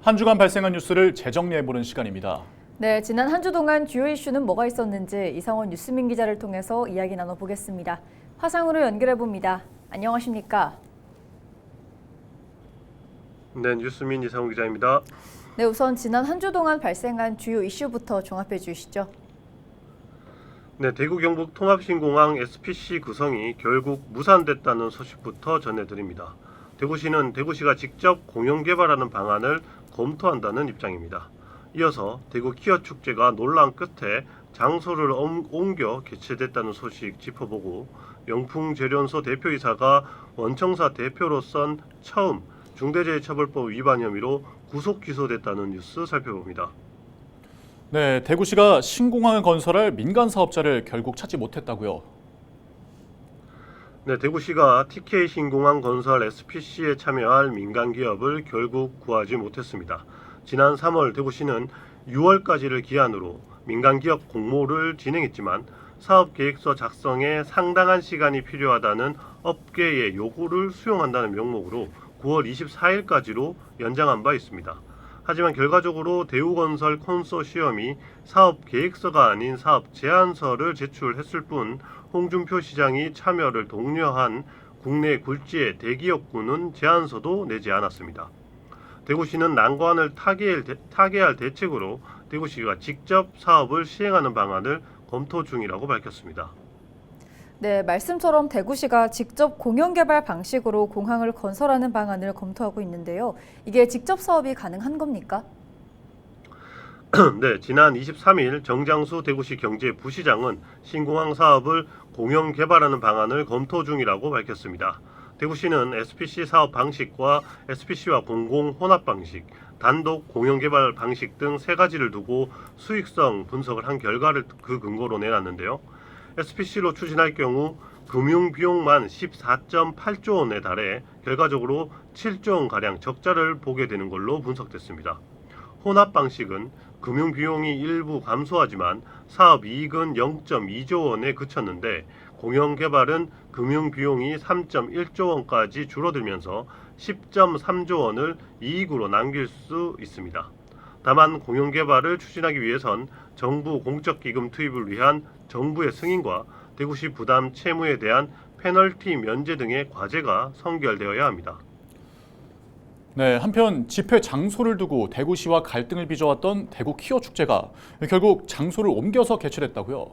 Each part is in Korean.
한 주간 발생한 뉴스를 재정리해보는 시간입니다. 네, 지난 한 주 동안 주요 이슈는 뭐가 있었는지 이상원 뉴스민 기자를 통해서 이야기 나눠보겠습니다. 화상으로 연결해봅니다. 안녕하십니까? 네, 뉴스민 이상원 기자입니다. 네, 우선 지난 한 주 동안 발생한 주요 이슈부터 종합해 주시죠. 네, 대구 경북 통합신공항 SPC 구성이 결국 무산됐다는 소식부터 전해드립니다. 대구시는 대구시가 직접 공영 개발하는 방안을 검토한다는 입장입니다. 이어서 대구 키어 축제가 논란 끝에 장소를 옮겨 개최됐다는 소식 짚어보고 영풍재련소 대표이사가 원청사 대표로선 처음 중대재해처벌법 위반 혐의로 구속 기소됐다는 뉴스 살펴봅니다. 네, 대구시가 신공항을 건설할 민간 사업자를 결국 찾지 못했다고요. 네, 대구시가 TK 신공항 건설 SPC에 참여할 민간 기업을 결국 구하지 못했습니다. 지난 3월 대구시는 6월까지를 기한으로 민간 기업 공모를 진행했지만 사업 계획서 작성에 상당한 시간이 필요하다는 업계의 요구를 수용한다는 명목으로 9월 24일까지로 연장한 바 있습니다. 하지만 결과적으로 대우건설 콘소시엄이 사업 계획서가 아닌 사업 제안서를 제출했을 뿐 홍준표 시장이 참여를 독려한 국내 굴지의 대기업군은 제안서도 내지 않았습니다. 대구시는 난관을 타개할 대책으로 대구시가 직접 사업을 시행하는 방안을 검토 중이라고 밝혔습니다. 네, 말씀처럼 대구시가 직접 공영개발 방식으로 공항을 건설하는 방안을 검토하고 있는데요. 이게 직접 사업이 가능한 겁니까? 네, 지난 23일 정장수 대구시 경제부시장은 신공항 사업을 공영 개발하는 방안을 검토 중이라고 밝혔습니다. 대구시는 SPC 사업 방식과 SPC와 공공 혼합 방식, 단독 공영 개발 방식 등 세 가지를 두고 수익성 분석을 한 결과를 그 근거로 내놨는데요. SPC로 추진할 경우 금융 비용만 14.8조 원에 달해 결과적으로 7조 원가량 적자를 보게 되는 걸로 분석됐습니다. 혼합 방식은 금융 비용이 일부 감소하지만 사업 이익은 0.2조 원에 그쳤는데 공영 개발은 금융 비용이 3.1조 원까지 줄어들면서 10.3조 원을 이익으로 남길 수 있습니다. 다만 공영 개발을 추진하기 위해선 정부 공적 기금 투입을 위한 정부의 승인과 대구시 부담 채무에 대한 페널티 면제 등의 과제가 선결되어야 합니다. 네, 한편 집회 장소를 두고 대구시와 갈등을 빚어왔던 대구 키어 축제가 결국 장소를 옮겨서 개최됐다고요.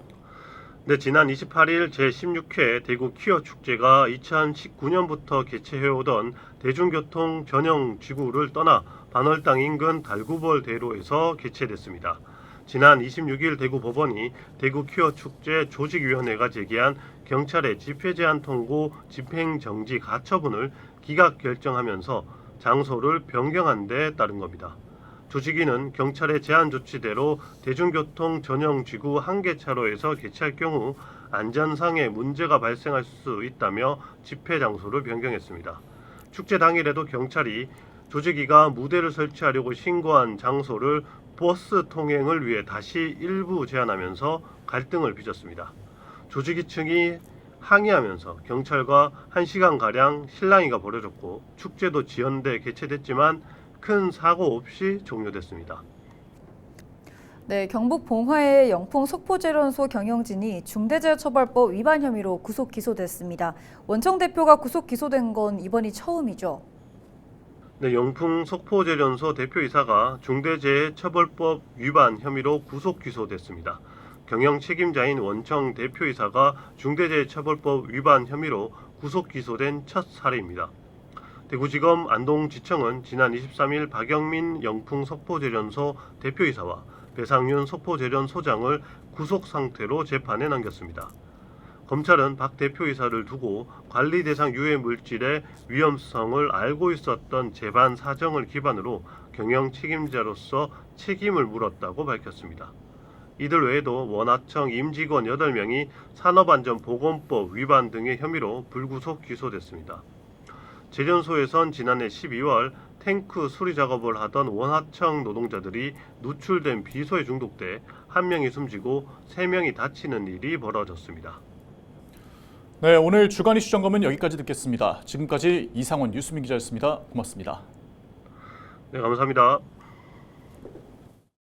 네, 지난 28일 제16회 대구 키어 축제가 2019년부터 개최해오던 대중교통 전용 지구를 떠나 반월당 인근 달구벌 대로에서 개최됐습니다. 지난 26일 대구 법원이 대구 키어 축제 조직위원회가 제기한 경찰의 집회 제한 통고 집행정지 가처분을 기각 결정하면서 장소를 변경한 데 따른 겁니다. 조직위는 경찰의 제한 조치대로 대중교통 전용 지구 1개 차로에서 개최할 경우 안전상의 문제가 발생할 수 있다며 집회 장소를 변경했습니다. 축제 당일에도 경찰이 조직위가 무대를 설치하려고 신고한 장소를 버스 통행을 위해 다시 일부 제한하면서 갈등을 빚었습니다. 조직위 측이 항의하면서 경찰과 1시간가량 실랑이가 벌어졌고 축제도 지연돼 개최됐지만 큰 사고 없이 종료됐습니다. 네, 경북 봉화의 영풍 석포재련소 경영진이 중대재해처벌법 위반 혐의로 구속 기소됐습니다. 원청 대표가 구속 기소된 건 이번이 처음이죠. 네, 영풍 석포재련소 대표이사가 중대재해처벌법 위반 혐의로 구속 기소됐습니다. 경영 책임자인 원청 대표이사가 중대재해처벌법 위반 혐의로 구속 기소된 첫 사례입니다. 대구지검 안동지청은 지난 23일 박영민 영풍 석포재련소 대표이사와 배상윤 석포재련소장을 구속 상태로 재판에 넘겼습니다. 검찰은 박 대표이사를 두고 관리 대상 유해 물질의 위험성을 알고 있었던 재반 사정을 기반으로 경영 책임자로서 책임을 물었다고 밝혔습니다. 이들 외에도 원하청 임직원 8명이 산업안전보건법 위반 등의 혐의로 불구속 기소됐습니다. 재련소에선 지난해 12월 탱크 수리 작업을 하던 원하청 노동자들이 누출된 비소에 중독돼 1명이 숨지고 3명이 다치는 일이 벌어졌습니다. 네, 오늘 주간 이슈 점검은 여기까지 듣겠습니다. 지금까지 이상원 뉴스민 기자였습니다. 고맙습니다. 네, 감사합니다.